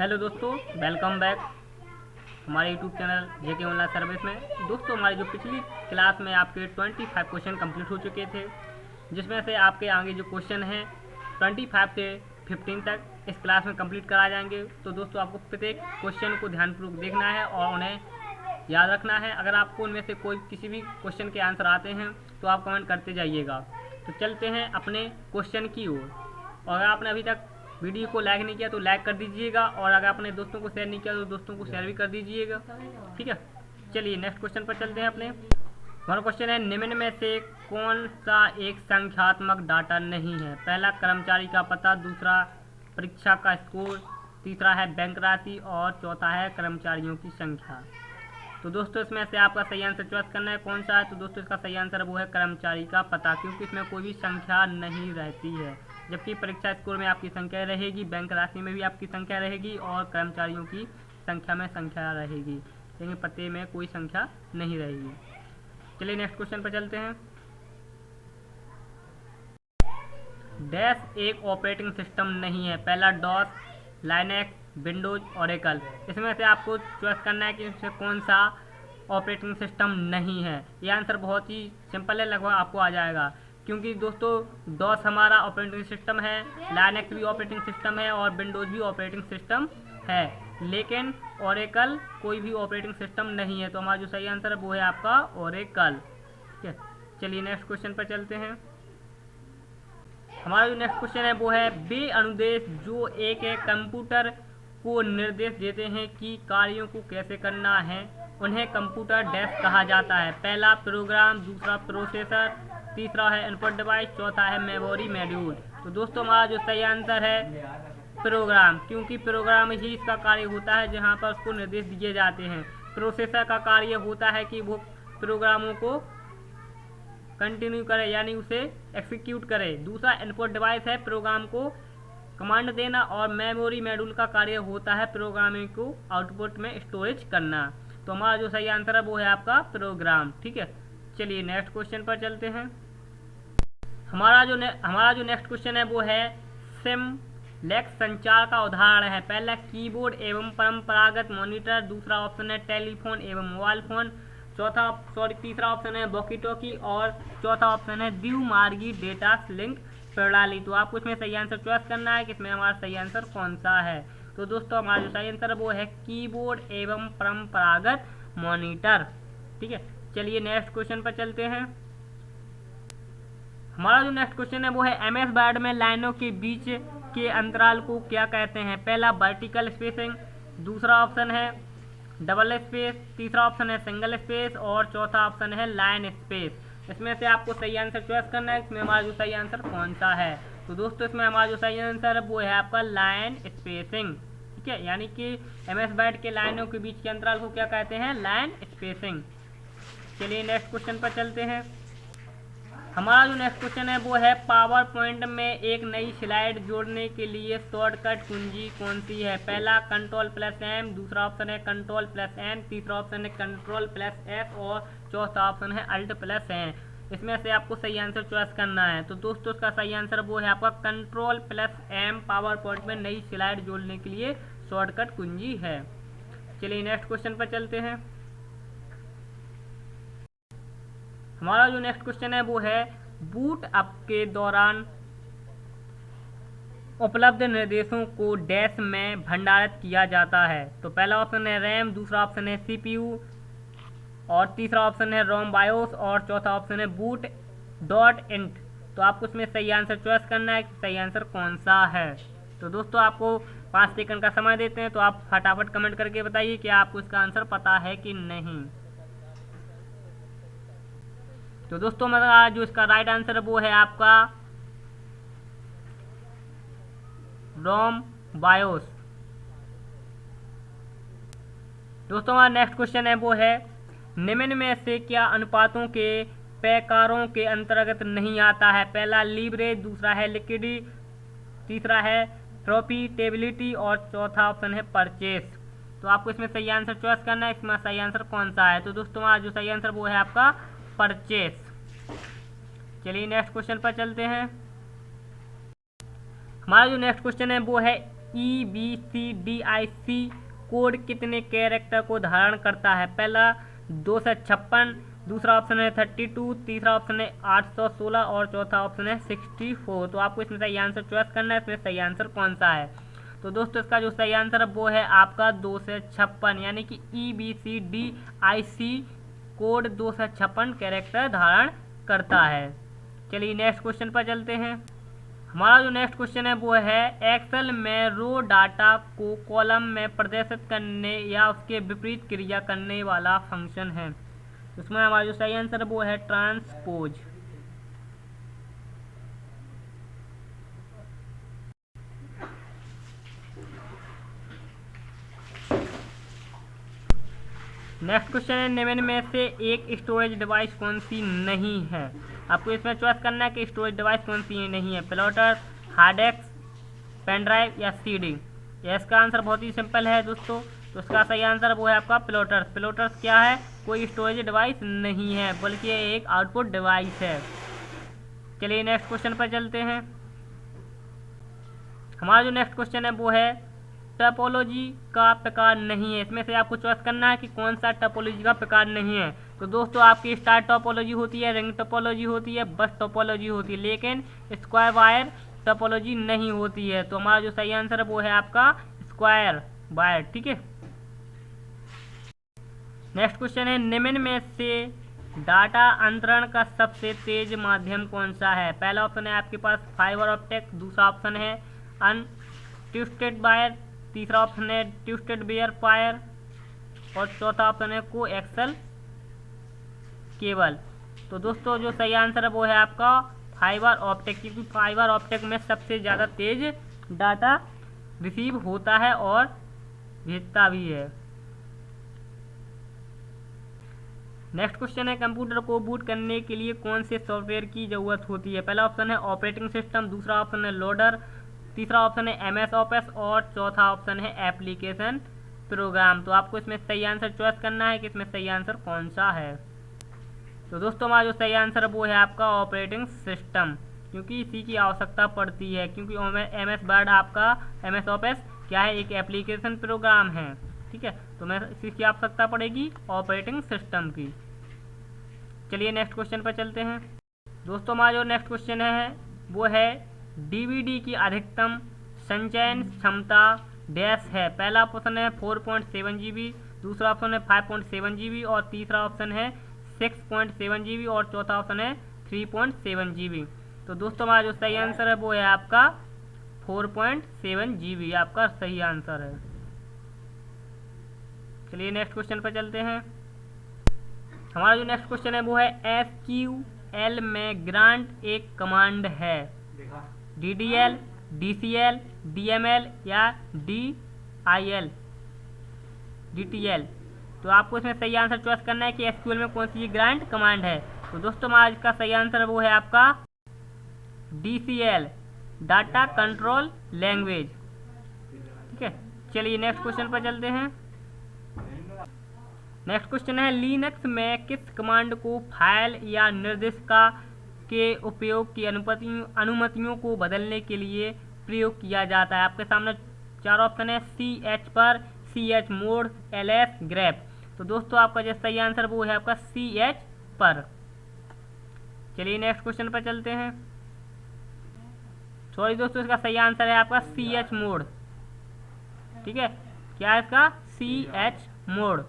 Hello दोस्तों, welcome back हमारे YouTube channel जेके online service में। दोस्तों, हमारी जो पिछली क्लास में आपके 25 क्वेश्चन कंप्लीट हो चुके थे, जिसमें से आपके आगे जो क्वेश्चन हैं 25 से 15 तक इस क्लास में कंप्लीट कराए जाएंगे। तो दोस्तों, आपको प्रत्येक क्वेश्चन को ध्यानपूर्वक देखना है और उन्हें याद रखना है। अगर आपको उनमें से कोई किसी भी क्वेश्चन के आंसर आते हैं तो आप कमेंट करते जाइएगा। तो चलते हैं अपने क्वेश्चन की ओर। और अगर आपने अभी तक वीडियो को लाइक नहीं किया तो लाइक कर दीजिएगा, और अगर अपने दोस्तों को शेयर नहीं किया तो दोस्तों को शेयर भी कर दीजिएगा। ठीक है, चलिए नेक्स्ट क्वेश्चन पर चलते हैं अपने। हमारा क्वेश्चन है, निम्न में से कौन सा एक संख्यात्मक डाटा नहीं है? पहला कर्मचारी का पता, दूसरा परीक्षा का स्कोर, तीसरा है बैंक राशि और चौथा है कर्मचारियों की संख्या। तो दोस्तों, इसमें से आपका सही आंसर चॉइस करना है कौन सा है। तो दोस्तों, इसका सही आंसर वो है कर्मचारी का पता, क्योंकि इसमें कोई भी संख्या नहीं रहती है। जबकि परीक्षा स्कोर में आपकी संख्या रहेगी, बैंक राशि में भी आपकी संख्या रहेगी और कर्मचारियों की संख्या में संख्या रहेगी, लेकिन पते में कोई संख्या नहीं रहेगी। चलिए नेक्स्ट क्वेश्चन पर चलते हैं। डैश एक ऑपरेटिंग सिस्टम नहीं है? पहला डॉस, लाइनेक्स, विंडोज, ओरेकल। इसमें से आपको चॉइस करना है कि इसमें कौन सा ऑपरेटिंग सिस्टम नहीं है। ये आंसर बहुत ही सिंपल है, लगभग आपको आ जाएगा, क्योंकि दोस्तों डॉस हमारा ऑपरेटिंग सिस्टम है, लाइनेक्स भी ऑपरेटिंग सिस्टम है और विंडोज भी ऑपरेटिंग सिस्टम है, लेकिन ओरेकल कोई भी ऑपरेटिंग सिस्टम नहीं है। तो हमारा जो सही आंसर है वो है आपका ओरेकल। ठीक है, चलिए नेक्स्ट क्वेश्चन पर चलते हैं। हमारा जो नेक्स्ट क्वेश्चन है वो है, वे अनुदेश जो एक कंप्यूटर को निर्देश देते हैं कि कार्यों को कैसे करना है, उन्हें कंप्यूटर डैश कहा जाता है। पहला प्रोग्राम, दूसरा प्रोसेसर, तीसरा है इनपुट डिवाइस, चौथा है मेमोरी मॉड्यूल। तो दोस्तों, हमारा जो सही आंसर है प्रोग्राम, क्योंकि प्रोग्राम ही इसका कार्य होता है जहां पर उसको निर्देश दिए जाते हैं। प्रोसेसर का कार्य होता है कि वो प्रोग्रामों को कंटिन्यू करे, यानी उसे एक्सिक्यूट करे। दूसरा इनपुट डिवाइस है प्रोग्राम को कमांड देना, और मेमोरी मॉड्यूल का कार्य होता है प्रोग्रामिंग को आउटपुट में स्टोरेज करना। तो हमारा जो सही आंसर है वो है आपका प्रोग्राम। ठीक है, चलिए नेक्स्ट क्वेश्चन पर चलते हैं। हमारा जो नेक्स्ट क्वेश्चन है वो है, सिम्प्लेक्स संचार का उदाहरण है। पहला कीबोर्ड एवं परंपरागत मॉनिटर, दूसरा ऑप्शन है टेलीफोन एवं मोबाइल फोन, तीसरा ऑप्शन है वॉकी टॉकी और चौथा ऑप्शन है द्विमार्गी डेटा लिंक प्रणाली। तो आपको इसमें सही आंसर चॉइस करना है कि इसमें हमारा सही आंसर कौन सा है। तो दोस्तों, हमारा जो सही आंसर है वो है कीबोर्ड एवं परंपरागत मॉनिटर। ठीक है, चलिए नेक्स्ट क्वेश्चन पर चलते हैं। हमारा जो नेक्स्ट क्वेश्चन है वो है, एमएस वर्ड में लाइनों के बीच के अंतराल को क्या कहते हैं? पहला वर्टिकल स्पेसिंग, दूसरा ऑप्शन है डबल स्पेस, तीसरा ऑप्शन है सिंगल स्पेस और चौथा ऑप्शन है लाइन स्पेस। इसमें से आपको सही आंसर चॉइस करना है, इसमें हमारा जो सही आंसर कौन सा है। तो दोस्तों, इसमें हमारा जो सही आंसर है वो है आपका लाइन स्पेसिंग। ठीक है, यानी कि एमएस वर्ड के लाइनों के बीच के अंतराल को क्या कहते हैं? Line spacing. चलिए नेक्स्ट क्वेश्चन पर चलते हैं। हमारा जो नेक्स्ट क्वेश्चन है वो है, पावर पॉइंट में एक नई स्लाइड जोड़ने के लिए शॉर्टकट कुंजी कौन सी है? पहला Ctrl+M, दूसरा ऑप्शन है Ctrl+N, तीसरा ऑप्शन है Ctrl+S और चौथा ऑप्शन है Alt+N। इसमें से आपको सही आंसर चॉइस करना है। तो दोस्तों, इसका सही आंसर वो है आपका Ctrl+M, पावर पॉइंट में नई स्लाइड जोड़ने के लिए शॉर्टकट कुंजी है। चलिए नेक्स्ट क्वेश्चन पर चलते हैं। हमारा जो नेक्स्ट क्वेश्चन है वो है, बूट अप के दौरान उपलब्ध निर्देशों को डैश में भंडारित किया जाता है। तो पहला ऑप्शन है रैम, दूसरा ऑप्शन है सीपीयू और तीसरा ऑप्शन है रोम बायोस और चौथा ऑप्शन है बूट डॉट इंट। तो आपको इसमें सही आंसर चॉइस करना है कि सही आंसर कौन सा है। तो दोस्तों, आपको 5 सेकंड का समय देते हैं, तो आप फटाफट कमेंट करके बताइए कि आपको इसका आंसर पता है कि नहीं। तो दोस्तों, मेरा जो इसका राइट आंसर है वो है आपका रोम बायोस। दोस्तों, हमारा नेक्स्ट क्वेश्चन है वो है, निम्न में से क्या अनुपातों के प्रकारों के अंतर्गत नहीं आता है? पहला लीवरेज, दूसरा है लिक्विडिटी, तीसरा है प्रॉफिटेबिलिटी और चौथा ऑप्शन है परचेस। तो आपको इसमें सही आंसर चॉइस करना है, इसमें सही आंसर कौन सा है। तो दोस्तों, हमारा जो सही आंसर वो है आपका परचेस। चलिए नेक्स्ट क्वेश्चन पर चलते हैं। हमारा जो नेक्स्ट क्वेश्चन है वो है, EBCDIC कोड कितने कैरेक्टर को धारण करता है? पहला 256, दूसरा ऑप्शन है 32, तीसरा ऑप्शन है 816 और चौथा ऑप्शन है 64। तो आपको इसमें सही आंसर चॉइस करना है, इसमें सही आंसर कौन सा है? तो दोस्तों इसका जो सही आंसर है वो है आपका 256, यानी कि EBCDIC कोड 256 कैरेक्टर धारण करता है। चलिए नेक्स्ट क्वेश्चन पर चलते हैं। हमारा जो नेक्स्ट क्वेश्चन है वो है एक्सेल में रो डाटा को कॉलम में प्रदर्शित करने या उसके विपरीत क्रिया करने वाला फंक्शन है। उसमें हमारा जो सही आंसर है वो है ट्रांसपोज। नेक्स्ट क्वेश्चन है निम्न में से एक स्टोरेज डिवाइस कौन सी नहीं है? आपको इसमें चॉइस करना है कि स्टोरेज डिवाइस कौन सी नहीं है, plotter, hard disk, pen drive या CD। इसका आंसर बहुत ही सिंपल है दोस्तों, तो इसका सही आंसर वो है आपका प्लॉटर्स। प्लॉटर्स क्या है? कोई स्टोरेज डिवाइस नहीं है, बल्कि ये एक आउटपुट डिवाइस है। चलिए नेक्स्ट क्वेश्चन पर चलते हैं। हमारा जो नेक्स्ट क्वेश्चन है वो है टोपोलॉजी का प्रकार नहीं है। इसमें से आपको चॉइस करना है कि कौन सा टोपोलॉजी का प्रकार नहीं है। तो दोस्तों आपकी स्टार टोपोलॉजी होती है, रिंग टोपोलॉजी होती है, बस टोपोलॉजी होती है, लेकिन स्क्वायर वायर टोपोलॉजी नहीं होती है। तो हमारा जो सही आंसर है वो है आपका स्क्वायर वायर। ठीक है, नेक्स्ट क्वेश्चन है निम्न में से डाटा अंतरण का सबसे तेज माध्यम कौन सा है? पहला ऑप्शन है आपके पास फाइबर ऑप्टिक, दूसरा ऑप्शन है अनट्विस्टेड वायर, तीसरा ऑप्शन है ट्विस्टेड बेयर वायर और चौथा ऑप्शन है कोएक्सल केबल। तो दोस्तों जो सही आंसर है वो है आपका फाइबर ऑप्टिक, क्योंकि फाइबर ऑप्टिक में सबसे ज़्यादा तेज डाटा रिसीव होता है और भेजता भी है। नेक्स्ट क्वेश्चन है कंप्यूटर को बूट करने के लिए कौन से सॉफ्टवेयर की ज़रूरत होती है? पहला ऑप्शन है ऑपरेटिंग सिस्टम, दूसरा ऑप्शन है लोडर, तीसरा ऑप्शन है MS ऑफिस और चौथा ऑप्शन है एप्लीकेशन प्रोग्राम। तो आपको इसमें सही आंसर चॉइस करना है कि इसमें सही आंसर कौन सा है। तो दोस्तों हमारा जो सही आंसर है वो है आपका ऑपरेटिंग सिस्टम, क्योंकि इसी की आवश्यकता पड़ती है, क्योंकि MS वर्ड आपका MS ऑफिस क्या है? एक एप्लीकेशन प्रोग्राम है। ठीक है, तो मैं इसी की आवश्यकता पड़ेगी ऑपरेटिंग सिस्टम की। चलिए नेक्स्ट क्वेश्चन पर चलते हैं। दोस्तों हमारा जो नेक्स्ट क्वेश्चन है वो है DVD की अधिकतम संचयन क्षमता डैश है। पहला ऑप्शन है 4.7 GB, दूसरा ऑप्शन है 5.7 GB और तीसरा ऑप्शन है 6.7 GB और चौथा ऑप्शन है 3.7 GB। तो दोस्तों हमारा जो सही आंसर है वो है आपका 4.7 GB आपका सही आंसर है। चलिए नेक्स्ट क्वेश्चन पर चलते हैं। हमारा जो नेक्स्ट क्वेश्चन है वो है SQL में ग्रांट एक कमांड है। DDL, DCL, DML या DTL। तो आपको इसमें सही आंसर चॉइस करना है कि SQL में कौन सी ग्रांट कमांड है। तो दोस्तों हमारा इसका सही आंसर वो है आपका DCL, डाटा कंट्रोल लैंग्वेज। ठीक है, चलिए नेक्स्ट क्वेश्चन पर चलते हैं। नेक्स्ट क्वेश्चन है लिनक्स में किस कमांड को फाइल या निर्देशिका के उपयोग की अनुमतियों को बदलने के लिए प्रयोग किया जाता है? आपके सामने चार ऑप्शन है CH पर, chmod, ls, grep। तो दोस्तों आपका जो सही आंसर वो है आपका CH पर। चलिए नेक्स्ट क्वेश्चन पर चलते हैं। सॉरी दोस्तों, इसका सही आंसर है आपका chmod। ठीक है, क्या है इसका? chmod।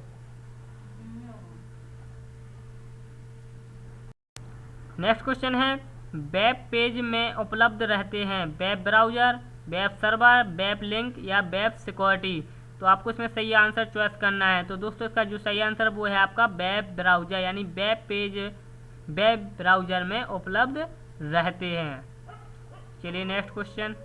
नेक्स्ट क्वेश्चन है वेब पेज में उपलब्ध रहते हैं web browser, web server, web link या वेब सिक्योरिटी। तो आपको इसमें सही आंसर चॉइस करना है। तो दोस्तों इसका जो सही आंसर वो है आपका वेब ब्राउज़र, यानी वेब पेज वेब ब्राउज़र में उपलब्ध रहते हैं। चलिए नेक्स्ट क्वेश्चन।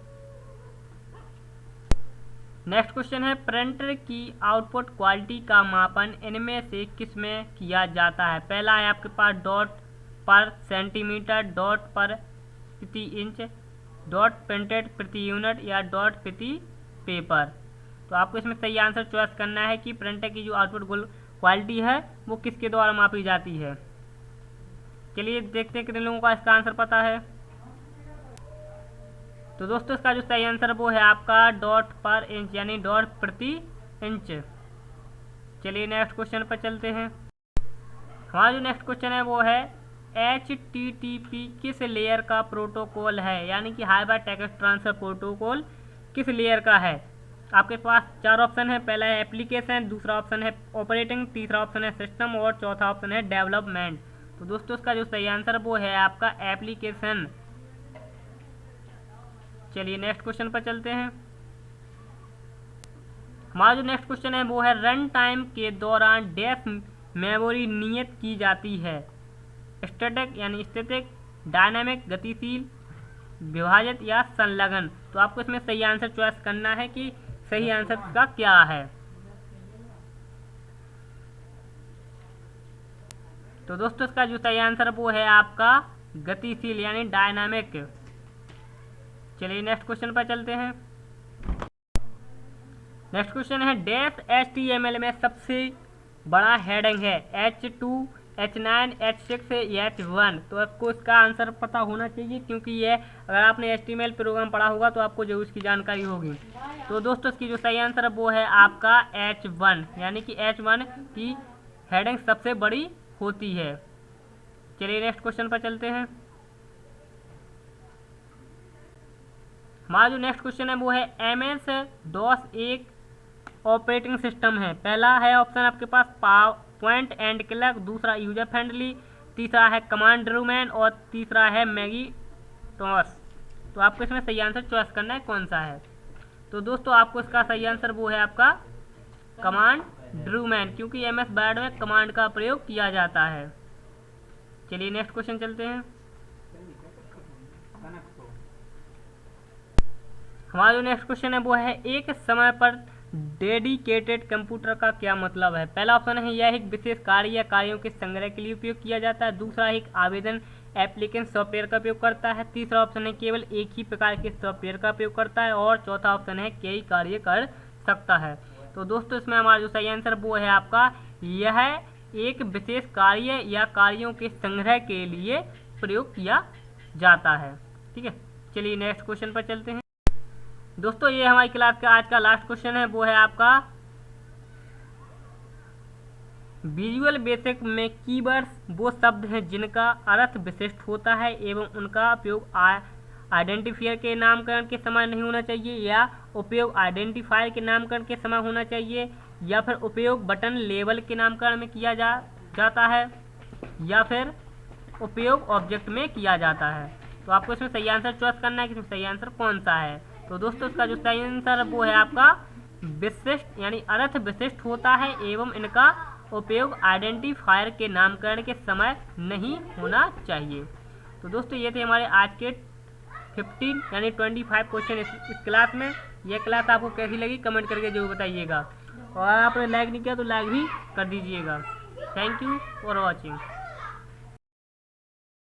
नेक्स्ट क्वेश्चन है प्रिंटर की आउटपुट क्वालिटी का मापन इनमें से किस में किया जाता है? पहला है आपके पास डॉट पर सेंटीमीटर, डॉट पर प्रति इंच, डॉट प्रिंटेड प्रति यूनिट या डॉट प्रति पेपर। तो आपको इसमें सही आंसर चॉइस करना है कि प्रिंटर की जो आउटपुट क्वालिटी है वो किसके द्वारा मापी जाती है। चलिए देखते हैं कितने लोगों का इसका आंसर पता है। तो दोस्तों इसका जो सही आंसर वो है आपका डॉट पर इंच यानी डॉट प्रति इंच। चलिए नेक्स्ट क्वेश्चन पर चलते हैं। हमारा जो नेक्स्ट क्वेश्चन है वो है HTTP किस लेयर का प्रोटोकॉल है, यानी कि हाइपर टेक्स्ट ट्रांसफर प्रोटोकॉल किस लेयर का है। आपके पास 4 ऑप्शन है। पहला है एप्लीकेशन, दूसरा ऑप्शन है ऑपरेटिंग, तीसरा ऑप्शन है सिस्टम और चौथा ऑप्शन है डेवलपमेंट। तो दोस्तों इसका जो सही आंसर वो है आपका एप्लीकेशन। चलिए नेक्स्ट क्वेश्चन पर चलते हैं। हमारा जो नेक्स्ट क्वेश्चन है वो है रन टाइम के दौरान डैश मेमोरी नियत की जाती है। स्टैटिक यानी स्टैटिक, डायनामिक गतिशील, विभाजित या संलग्न। तो आपको इसमें सही आंसर चॉइस करना है कि सही आंसर का क्या है। तो दोस्तों इसका जो सही आंसर वो है आपका गतिशील यानी डायनामिक। चलिए नेक्स्ट क्वेश्चन पर चलते हैं। नेक्स्ट क्वेश्चन है डैश HTML में सबसे बड़ा हेडिंग है H2, H9, H6 या H1। तो आपको इसका आंसर पता होना चाहिए, क्योंकि ये अगर आपने HTML प्रोग्राम पढ़ा होगा तो आपको जरूर इसकी जानकारी होगी। तो दोस्तों इसकी जो सही आंसर है वो है आपका H1, यानी कि H1 की हेडिंग सबसे बड़ी होती है। चलिए नेक्स्ट क्वेश्चन पर चलते हैं। हमारा जो नेक्स्ट क्वेश्चन है वो है MS-DOS एक ऑपरेटिंग सिस्टम है। पहला है ऑप्शन आपके पास पॉइंट एंड क्लिक, दूसरा यूजर फ्रेंडली, तीसरा है कमांड ड्रिवन और तीसरा है मैकिन्टॉश। तो आपको इसमें सही आंसर चॉइस करना है कौन सा है। तो दोस्तों आपको इसका सही आंसर वो है आपका कमांड ड्रिवन, क्योंकि MS वर्ड में कमांड का प्रयोग किया जाता है। चलिए नेक्स्ट क्वेश्चन चलते हैं। हमारा जो नेक्स्ट क्वेश्चन है वो है एक समय पर डेडिकेटेड कंप्यूटर का क्या मतलब है। पहला ऑप्शन है यह एक विशेष कार्य या कार्यों के संग्रह के लिए उपयोग किया जाता है, दूसरा एक आवेदन एप्लीकेशन सॉफ्टवेयर का उपयोग करता है, तीसरा ऑप्शन है केवल एक ही प्रकार के सॉफ्टवेयर का उपयोग करता है और चौथा ऑप्शन है कई कार्य कर सकता है। तो दोस्तों इसमें हमारा जो सही आंसर वो है आपका यह एक विशेष कार्य या कार्यों के संग्रह के लिए प्रयोग किया जाता है। ठीक है, चलिए नेक्स्ट क्वेश्चन पर चलते हैं। दोस्तों ये हमारी क्लास का आज का लास्ट क्वेश्चन है, वो है आपका विजुअल बेसिक में कीवर्ड्स वो शब्द हैं जिनका अर्थ विशिष्ट होता है एवं उनका उपयोग आइडेंटिफायर के नामकरण के समय नहीं होना चाहिए, या उपयोग आइडेंटिफायर के नामकरण के समय होना चाहिए, या फिर उपयोग बटन लेबल के नामकरण में किया जाता है, या फिर उपयोग ऑब्जेक्ट में किया जाता है। तो आपको इसमें सही आंसर चॉइस करना है कि इसमें सही आंसर कौन सा है। तो दोस्तों इसका जो सही आंसर वो है आपका विशिष्ट यानी अर्थ विशिष्ट होता है एवं इनका उपयोग आइडेंटिफायर के नामकरण के समय नहीं होना चाहिए। तो दोस्तों ये थे हमारे आज के 15 यानी 25 क्वेश्चन इस क्लास में। यह क्लास आपको कैसी लगी कमेंट करके जरूर बताइएगा, और आपने लाइक नहीं किया तो लाइक भी कर दीजिएगा। Thank you for watching.